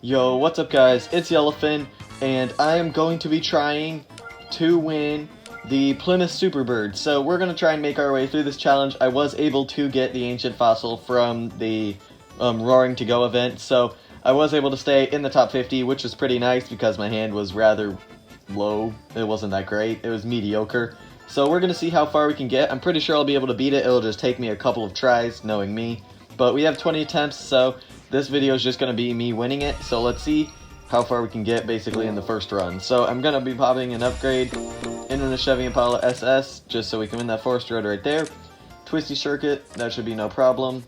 Yo, what's up guys, it's Yellowfin, and I am going to be trying to win the Plymouth Superbird. So we're going to try and make our way through this challenge. I was able to get the ancient fossil from the Roaring to Go event, so I was able to stay in the top 50, which was pretty nice because my hand was rather low. It wasn't that great, it was mediocre. So we're going to see how far we can get. I'm pretty sure I'll be able to beat it. It'll just take me a couple of tries, knowing me. But we have 20 attempts, so this video is just going to be me winning it. So let's see how far we can get basically in the first run. So I'm going to be popping an upgrade into the Chevy Impala SS just so we can win that forest road right there. Twisty circuit, that should be no problem.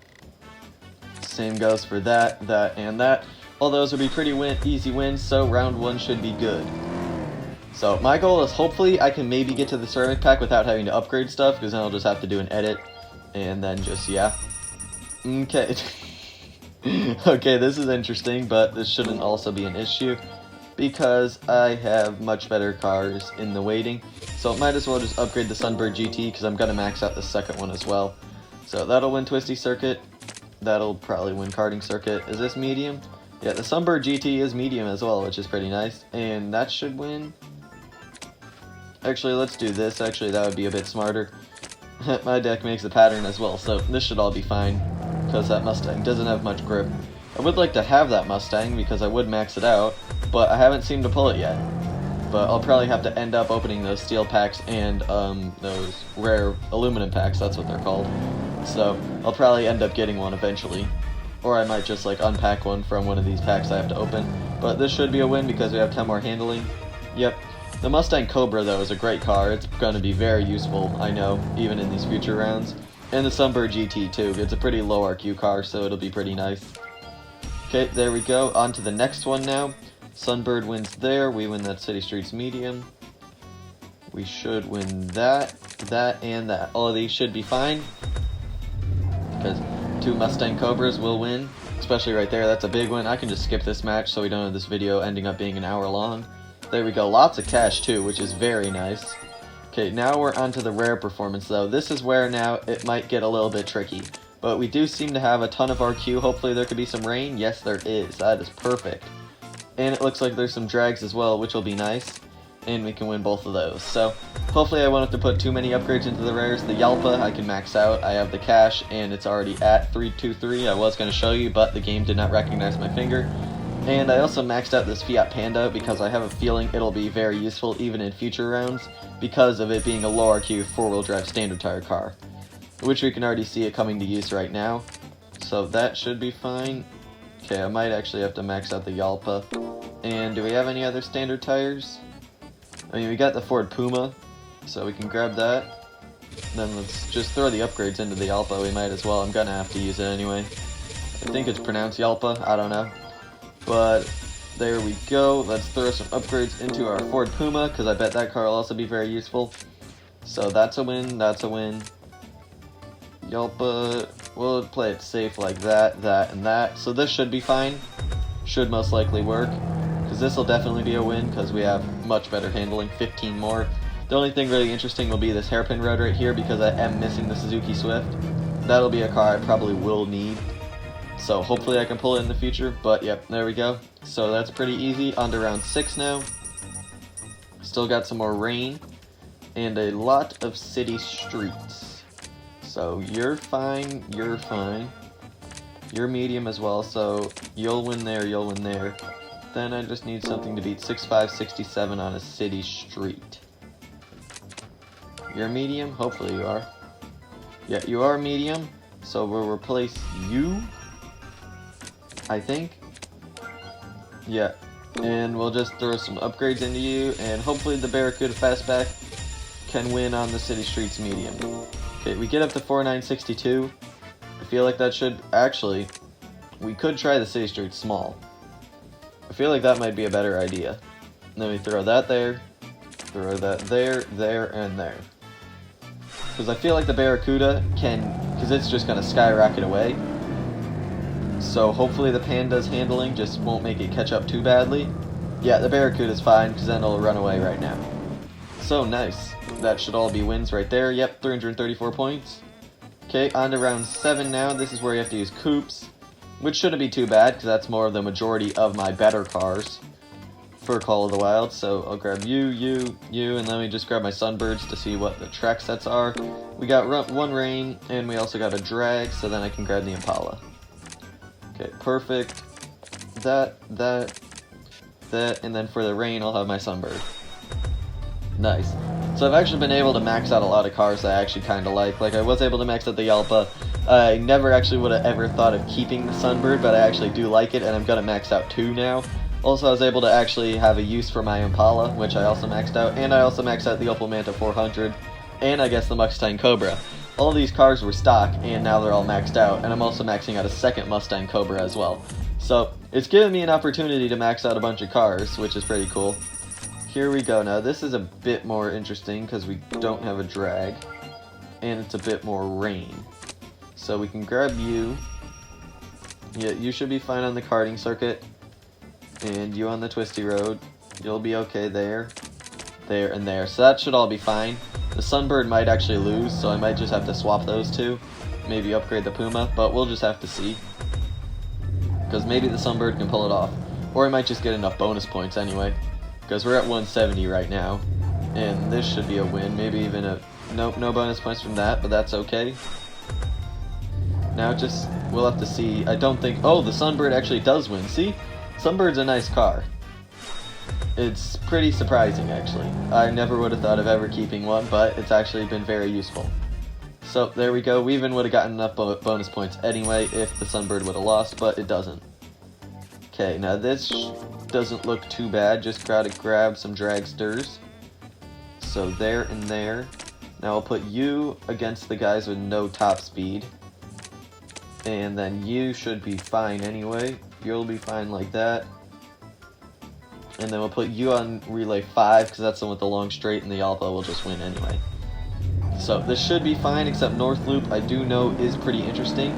Same goes for that, that, and that. All those will be pretty easy wins, so round one should be good. So my goal is hopefully I can maybe get to the ceramic pack without having to upgrade stuff, because then I'll just have to do an edit, and then just, yeah. Okay. Okay, this is interesting, but this shouldn't also be an issue, because I have much better cars in the waiting. So might as well just upgrade the Sunbird GT, because I'm going to max out the second one as well. So that'll win Twisty Circuit. That'll probably win Karting Circuit. Is this medium? Yeah, the Sunbird GT is medium as well, which is pretty nice. And that should win. Actually, let's do this. Actually, that would be a bit smarter. My deck makes a pattern as well, so this should all be fine, because that Mustang doesn't have much grip. I would like to have that Mustang, because I would max it out, but I haven't seemed to pull it yet. But I'll probably have to end up opening those steel packs and those rare aluminum packs, that's what they're called. So I'll probably end up getting one eventually. Or I might just like unpack one from one of these packs I have to open. But this should be a win because we have 10 more handling. Yep. The Mustang Cobra, though, is a great car. It's going to be very useful, I know, even in these future rounds. And the Sunbird GT, too. It's a pretty low RQ car, so it'll be pretty nice. Okay, there we go. On to the next one now. Sunbird wins there. We win that City Streets Medium. We should win that, that, and that. All of these should be fine, because 2 Mustang Cobras will win. Especially right there. That's a big one. I can just skip this match so we don't have this video ending up being an hour long. There we go, lots of cash too, which is very nice. Okay, now we're on to the rare performance though. This is where now it might get a little bit tricky. But we do seem to have a ton of RQ. Hopefully there could be some rain. Yes, there is. That is perfect. And it looks like there's some drags as well, which will be nice. And we can win both of those. So hopefully I won't have to put too many upgrades into the rares. The Yalpa I can max out. I have the cash and it's already at 323. I was going to show you, but the game did not recognize my finger. And I also maxed out this Fiat Panda because I have a feeling it'll be very useful even in future rounds because of it being a low RQ 4-wheel drive standard tire car, which we can already see it coming to use right now. So that should be fine. Okay, I might actually have to max out the Yalpa. And do we have any other standard tires? I mean, we got the Ford Puma, so we can grab that. Then let's just throw the upgrades into the Yalpa. We might as well. I'm gonna have to use it anyway. I think it's pronounced Yalpa. I don't know. But there we go. Let's throw some upgrades into our Ford Puma, because I bet that car will also be very useful. So that's a win, that's a win. Yalpa, we'll play it safe like that, that, and that. So this should be fine. Should most likely work, because this will definitely be a win, because we have much better handling, 15 more. The only thing really interesting will be this hairpin road right here, because I am missing the Suzuki Swift. That'll be a car I probably will need. So hopefully I can pull it in the future, but yep, there we go. So that's pretty easy. On to round 6 now. Still got some more rain and a lot of city streets. So you're fine, you're fine. You're medium as well, so you'll win there, you'll win there. Then I just need something to beat 6567 on a city street. You're medium? Hopefully you are. Yeah, you are medium, so we'll replace you, I think. Yeah, and we'll just throw some upgrades into you, and hopefully the Barracuda Fastback can win on the City Streets Medium. Okay, we get up to 4962. I feel like that should... Actually, we could try the City Streets Small. I feel like that might be a better idea. And then we throw that there, throw that there, there, and there. Because I feel like the Barracuda can... Because it's just going to skyrocket away. So hopefully the Panda's handling just won't make it catch up too badly. Yeah, the Barracuda's fine, because then it'll run away right now. So nice. That should all be wins right there. Yep, 334 points. Okay, on to round 7 now. This is where you have to use coupes. which shouldn't be too bad, because that's more of the majority of my better cars for Call of the Wild. So I'll grab you, and let me just grab my Sunbirds to see what the track sets are. We got one rain, and we also got a drag, so then I can grab the Impala. Okay, perfect. That, and then for the rain, I'll have my Sunbird. Nice. So I've actually been able to max out a lot of cars that I actually kind of like. Like, I was able to max out the Yalpa. I never actually would have ever thought of keeping the Sunbird, but I actually do like it, and I'm going to max out 2 now. Also, I was able to actually have a use for my Impala, which I also maxed out, and I also maxed out the Opel Manta 400, and I guess the Mustang Cobra. All these cars were stock, and now they're all maxed out, and I'm also maxing out a second Mustang Cobra as well. So, it's given me an opportunity to max out a bunch of cars, which is pretty cool. Here we go. Now, this is a bit more interesting, because we don't have a drag, and it's a bit more rain. So we can grab you. Yeah, you should be fine on the karting circuit. And you on the twisty road. You'll be okay there. There, and there. So that should all be fine. The Sunbird might actually lose, so I might just have to swap those two. Maybe upgrade the Puma, but we'll just have to see. Because maybe the Sunbird can pull it off. Or I might just get enough bonus points anyway. Because we're at 170 right now. And this should be a win. Maybe even a... Nope, no bonus points from that, but that's okay. Now just... We'll have to see. I don't think... Oh, the Sunbird actually does win. See? Sunbird's a nice car. It's pretty surprising, actually. I never would have thought of ever keeping one, but it's actually been very useful. So, there we go. We even would have gotten enough bonus points anyway if the Sunbird would have lost, but it doesn't. Okay, now this doesn't look too bad. Just gotta grab some dragsters. So, there and there. Now I'll put you against the guys with no top speed. And then you should be fine anyway. You'll be fine like that. And then we'll put you on relay 5, because that's the one with the long straight, and the Yalpa will just win anyway. So this should be fine, except North Loop I do know is pretty interesting.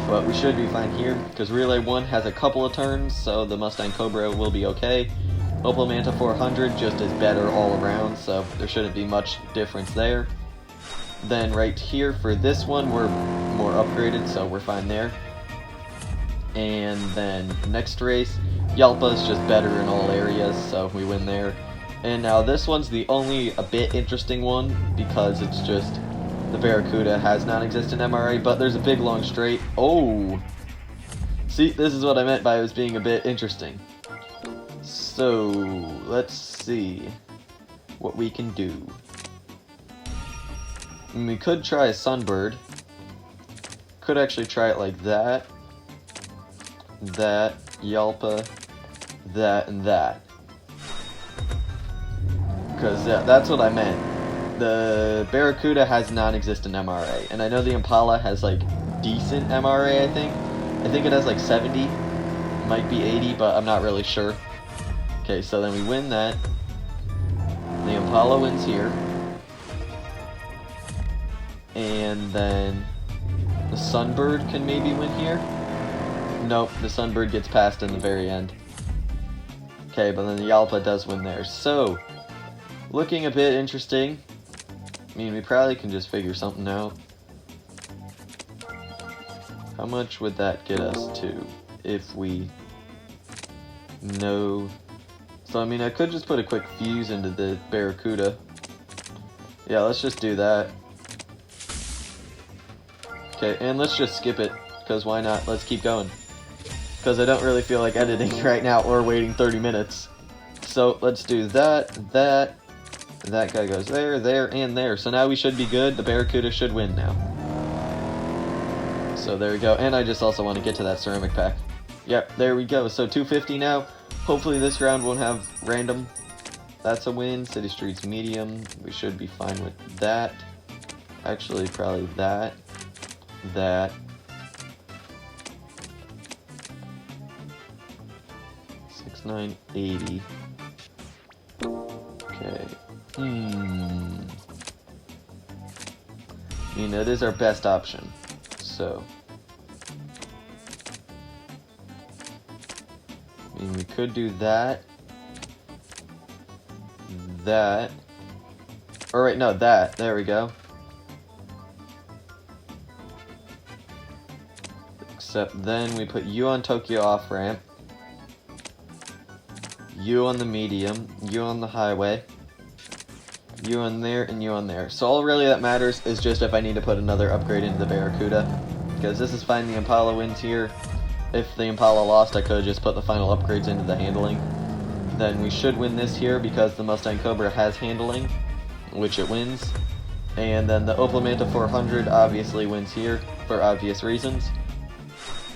But we should be fine here, because relay 1 has a couple of turns, so the Mustang Cobra will be okay. Opel Manta 400 just is better all around, so there shouldn't be much difference there. Then right here for this one, we're more upgraded, so we're fine there. And then next race, Yalpa's just better in all areas, so we win there. And now this one's the only a bit interesting one, because it's just the Barracuda has non-existent MRA, but there's a big long straight. Oh! See, this is what I meant by it was being a bit interesting. So, let's see what we can do. And we could try a Sunbird. Could actually try it like that. That, Yalpa, that, and that. Because yeah, that's what I meant. The Barracuda has non-existent MRA, and I know the Impala has like decent MRA, I think. I think it has like 70, might be 80, but I'm not really sure. Okay, so then we win that. The Impala wins here. And then the Sunbird can maybe win here. Nope, the Sunbird gets passed in the very end. Okay, but then the Yalpa does win there. So, looking a bit interesting. I mean, we probably can just figure something out. How much would that get us to if we know? So, I mean, I could just put a quick fuse into the Barracuda. Yeah, let's just do that. Okay, and let's just skip it, because why not? Let's keep going. Because I don't really feel like editing right now or waiting 30 minutes. So let's do that, that guy goes there, there, and there. So now we should be good. The Barracuda should win now. So there we go. And I just also want to get to that ceramic pack. Yep, there we go. So 250 now. Hopefully this round won't have random. That's a win. City Streets medium. We should be fine with that. Actually, probably that. That. 6980. Okay. I mean, that is our best option. So. I mean, we could do that. That. Or wait, no, that. There we go. Except then we put you on Tokyo off-ramp, you on the medium, you on the highway, you on there, and you on there. So all really that matters is just if I need to put another upgrade into the Barracuda, because this is fine, the Impala wins here. If the Impala lost, I could have just put the final upgrades into the handling. Then we should win this here because the Mustang Cobra has handling, which it wins. And then the Opel Manta 400 obviously wins here for obvious reasons.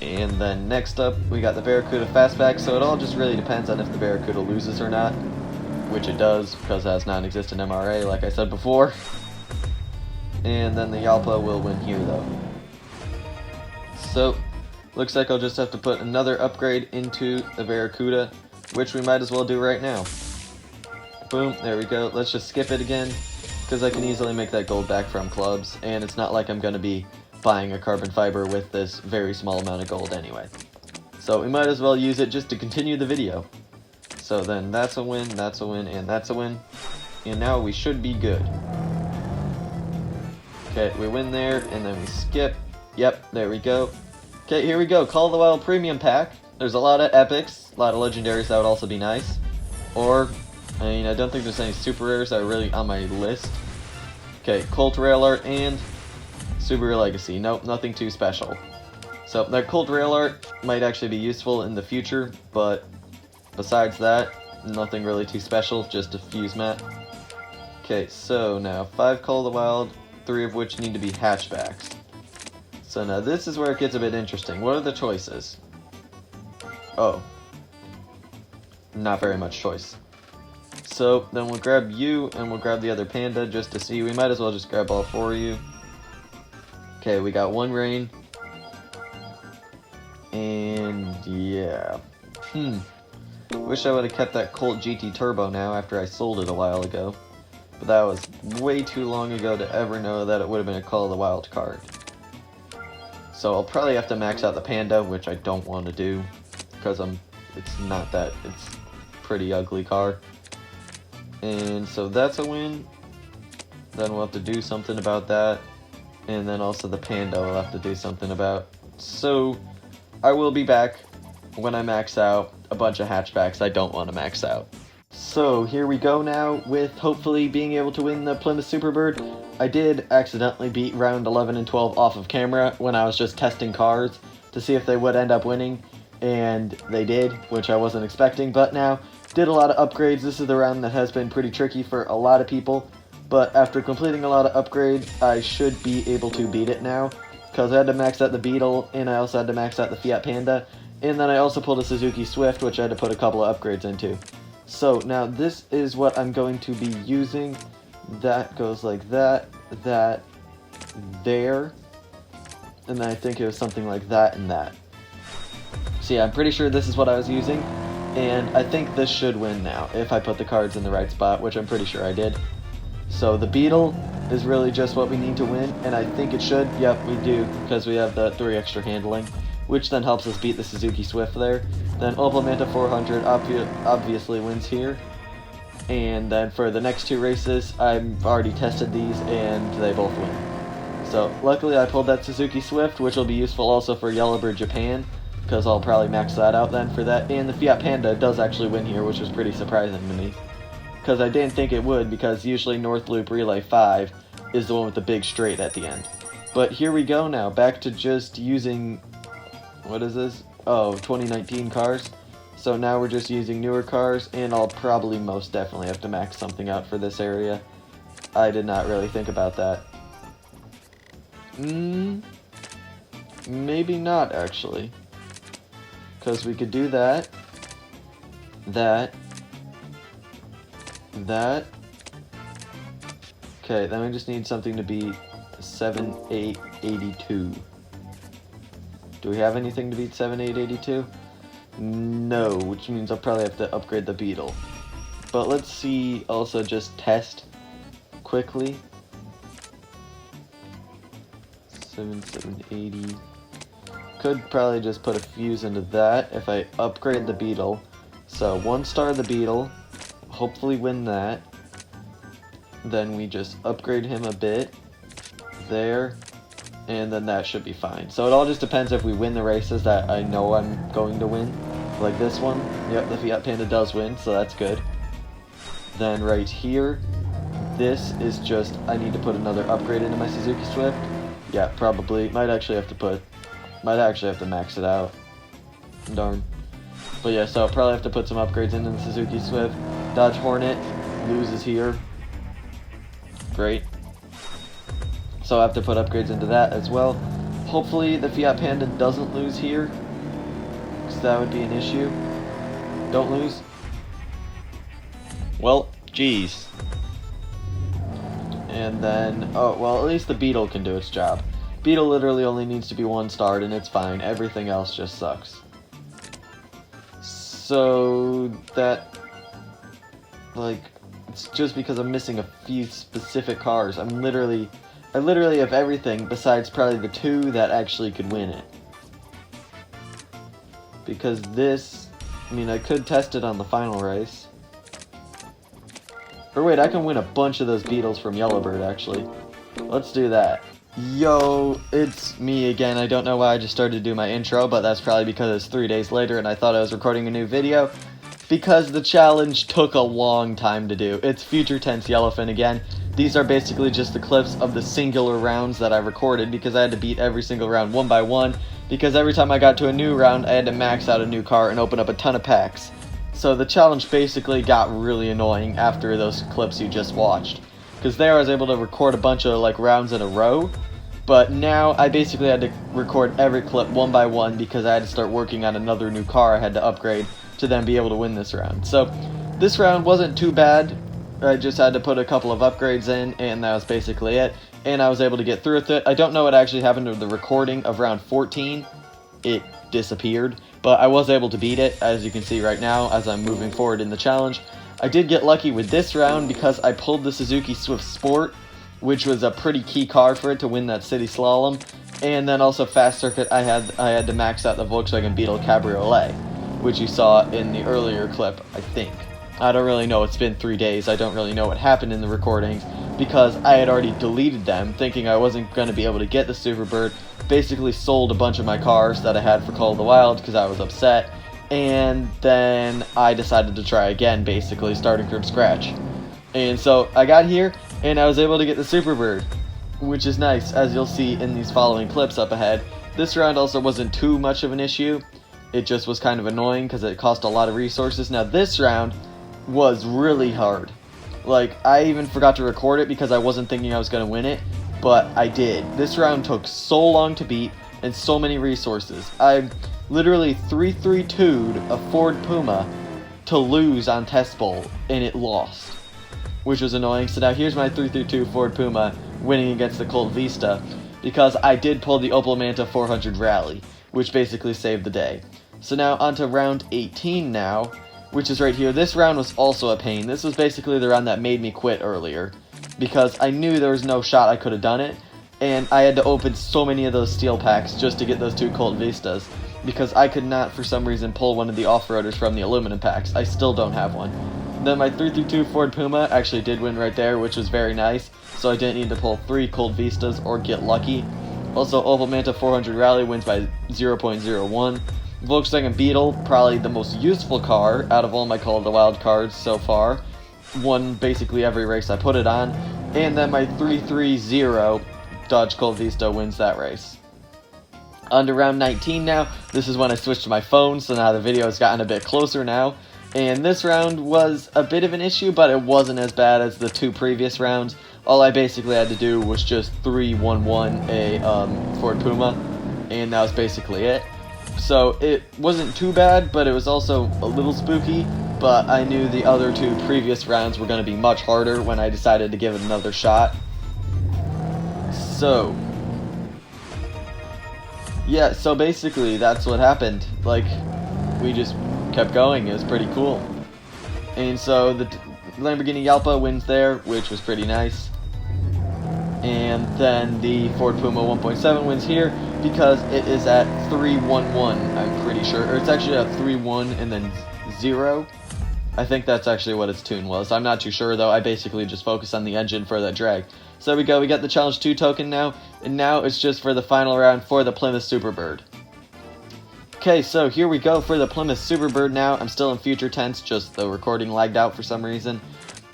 And then next up, we got the Barracuda Fastback, so it all just really depends on if the Barracuda loses or not, which it does because it has non-existent MRA, like I said before. And then the Yalpa will win here though. So, looks like I'll just have to put another upgrade into the Barracuda, which we might as well do right now. Boom, there we go. Let's just skip it again, because I can easily make that gold back from clubs, and it's not like I'm going to be buying a carbon fiber with this very small amount of gold anyway. So we might as well use it just to continue the video. So then that's a win, that's a win, and that's a win. And now we should be good. Okay, we win there, and then we skip. Yep, there we go. Okay, here we go. Call of the Wild Premium Pack. There's a lot of epics, a lot of legendaries that would also be nice. Or, I mean, I don't think there's any super rares that are really on my list. Okay, Colt Rail Art and Subaru Legacy. Nope, nothing too special. So, that Colt Rail Art might actually be useful in the future, but besides that, nothing really too special, just a fuse mat. Okay, so now 5 Call of the Wild, 3 of which need to be hatchbacks. So now this is where it gets a bit interesting. What are the choices? Oh. Not very much choice. So then we'll grab you and we'll grab the other panda just to see. We might as well just grab all 4 of you. Okay, we got 1 rain. And yeah. Wish I would have kept that Colt GT Turbo now after I sold it a while ago. But that was way too long ago to ever know that it would have been a Call of the Wild card. So I'll probably have to max out the panda, which I don't want to do. Because it's not that, it's a pretty ugly car. And so that's a win. Then we'll have to do something about that. And then also the panda we'll have to do something about. So I will be back when I max out a bunch of hatchbacks I don't want to max out. So here we go now with hopefully being able to win the Plymouth Superbird. I did accidentally beat round 11 and 12 off of camera when I was just testing cars to see if they would end up winning. And they did, which I wasn't expecting, but now did a lot of upgrades. This is the round that has been pretty tricky for a lot of people, but after completing a lot of upgrades, I should be able to beat it now, because I had to max out the Beetle, and I also had to max out the Fiat Panda, and then I also pulled a Suzuki Swift, which I had to put a couple of upgrades into. So now this is what I'm going to be using. That goes like that, that, there, and then I think it was something like that and that. So yeah, I'm pretty sure this is what I was using, and I think this should win now, if I put the cards in the right spot, which I'm pretty sure I did. So the Beetle is really just what we need to win, and I think it should. Yep, we do, because we have the 3 extra handling, which then helps us beat the Suzuki Swift there. Then Opel Manta 400 obviously wins here. And then for the next 2 races, I've already tested these, and they both win. So luckily I pulled that Suzuki Swift, which will be useful also for Yellowbird Japan, because I'll probably max that out then for that. And the Fiat Panda does actually win here, which was pretty surprising to me, because I didn't think it would, because usually North Loop Relay 5 is the one with the big straight at the end. But here we go now, back to just using, what is this? Oh, 2019 cars. So now we're just using newer cars, and I'll probably most definitely have to max something out for this area. I did not really think about that. Maybe not, actually. Because we could do that, that. Okay, then we just need something to be 7882. Do we have anything to beat 7882? No, which means I'll probably have to upgrade the Beetle. But let's see, also just test quickly. 7780. Could probably just put a fuse into that if I upgrade the Beetle. So 1 star the Beetle, hopefully win that. Then we just upgrade him a bit there, and then that should be fine. So it all just depends if we win the races that I know I'm going to win. Like this one, yep, the Fiat Panda does win, so that's good. Then right here, this is just, I need to put another upgrade into my Suzuki Swift. Yeah, probably, might actually have to max it out. Darn. But yeah, so I'll probably have to put some upgrades into the Suzuki Swift. Dodge Hornet loses here. Great. So I have to put upgrades into that as well. Hopefully the Fiat Panda doesn't lose here, because that would be an issue. Don't lose. Well, geez. And then, oh, well, at least the Beetle can do its job. Beetle literally only needs to be 1 starred and it's fine. Everything else just sucks. So that, like, it's just because I'm missing a few specific cars. I literally have everything besides probably the 2 that actually could win it. Because this, I mean, I could test it on the final race. Or wait, I can win a bunch of those Beetles from Yellowbird, actually. Let's do that. Yo, it's me again. I don't know why I just started to do my intro, but that's probably because it's 3 days later and I thought I was recording a new video. Because the challenge took a long time to do. It's Future Tense Yellowfin again. These are basically just the clips of the singular rounds that I recorded because I had to beat every single round 1 by 1. Because every time I got to a new round, I had to max out a new car and open up a ton of packs. So the challenge basically got really annoying after those clips you just watched. Because there I was able to record a bunch of like rounds in a row. But now I basically had to record every clip 1 by 1 because I had to start working on another new car I had to upgrade to then be able to win this round. So this round wasn't too bad. I just had to put a couple of upgrades in and that was basically it. And I was able to get through with it. I don't know what actually happened to the recording of round 14. It disappeared. But I was able to beat it, as you can see right now, as I'm moving forward in the challenge. I did get lucky with this round because I pulled the Suzuki Swift Sport, which was a pretty key car for it to win that city slalom. And then also Fast Circuit, I had to max out the Volkswagen Beetle Cabriolet, which you saw in the earlier clip, I think. I don't really know, it's been 3 days, I don't really know what happened in the recordings, because I had already deleted them, thinking I wasn't going to be able to get the Superbird. Basically sold a bunch of my cars that I had for Call of the Wild because I was upset, and then I decided to try again, basically starting from scratch. And so I got here and I was able to get the Superbird, which is nice, as you'll see in these following clips up ahead. This round also wasn't too much of an issue, it just was kind of annoying because it cost a lot of resources. Now this round was really hard. Like, I even forgot to record it because I wasn't thinking I was going to win it. But I did. This round took so long to beat and so many resources. I literally 3-3-2'd a Ford Puma to lose on Test Bowl, and it lost, which was annoying. So now here's my 3-3-2 Ford Puma winning against the Colt Vista because I did pull the Opel Manta 400 Rally, which basically saved the day. So now onto round 18 now, which is right here. This round was also a pain. This was basically the round that made me quit earlier, because I knew there was no shot I could have done it, and I had to open so many of those steel packs just to get those 2 Colt Vistas, because I could not for some reason pull one of the off-roaders from the aluminum packs. I still don't have one. Then my 3-3-2 Ford Puma actually did win right there, which was very nice, so I didn't need to pull 3 Colt Vistas or get lucky. Also, Opel Manta 400 Rally wins by 0.01. Volkswagen Beetle, probably the most useful car out of all my Call of the Wild cards so far. Won basically every race I put it on. And then my 3-3-0 Dodge Colt Vista wins that race. On to round 19 now. This is when I switched to my phone, so now the video has gotten a bit closer now. And this round was a bit of an issue, but it wasn't as bad as the 2 previous rounds. All I basically had to do was just 3-1-1 a Ford Puma, and that was basically it. So it wasn't too bad, but it was also a little spooky, but I knew the other 2 previous rounds were going to be much harder when I decided to give it another shot. So yeah, so basically that's what happened. Like, we just kept going. It was pretty cool. And so the Lamborghini Yalpa wins there, which was pretty nice. And then the Ford Puma 1.7 wins here because it is at 3-1-1, I'm pretty sure. Or it's actually at 3-1 and then 0. I think that's actually what its tune was. I'm not too sure, though. I basically just focus on the engine for that drag. So there we go. We got the Challenge 2 token now, and now it's just for the final round for the Plymouth Superbird. Okay, so here we go for the Plymouth Superbird now. I'm still in future tense, just the recording lagged out for some reason.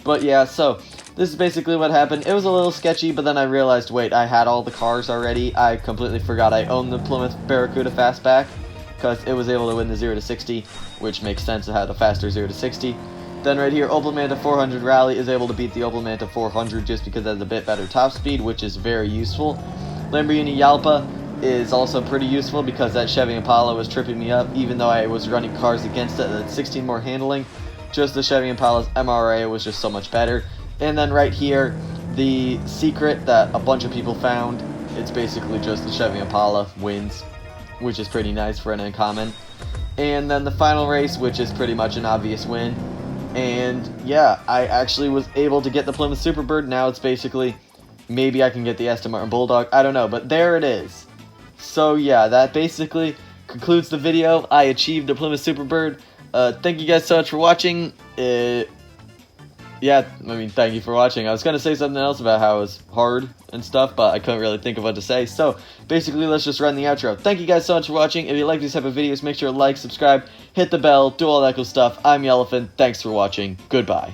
But yeah, so this is basically what happened. It was a little sketchy, but then I realized, wait, I had all the cars already. I completely forgot I owned the Plymouth Barracuda Fastback, because it was able to win the 0 to 60, which makes sense. It had a faster 0 to 60. Then right here, Opel Manta 400 Rally is able to beat the Opel Manta 400 just because it has a bit better top speed, which is very useful. Lamborghini Yalpa is also pretty useful because that Chevy Impala was tripping me up, even though I was running cars against it that had 16 more handling. Just the Chevy Impala's MRA was just so much better. And then right here, the secret that a bunch of people found, it's basically just the Chevy Impala wins, which is pretty nice for an uncommon. And then the final race, which is pretty much an obvious win. And yeah, I actually was able to get the Plymouth Superbird. Now it's basically, maybe I can get the Aston Martin Bulldog. I don't know, but there it is. So yeah, that basically concludes the video. I achieved the Plymouth Superbird. Thank you guys so much for watching. Yeah, I mean, thank you for watching. I was going to say something else about how it was hard and stuff, but I couldn't really think of what to say. So, basically, let's just run the outro. Thank you guys so much for watching. If you like these type of videos, make sure to like, subscribe, hit the bell, do all that cool stuff. I'm Yellowfin. Thanks for watching. Goodbye.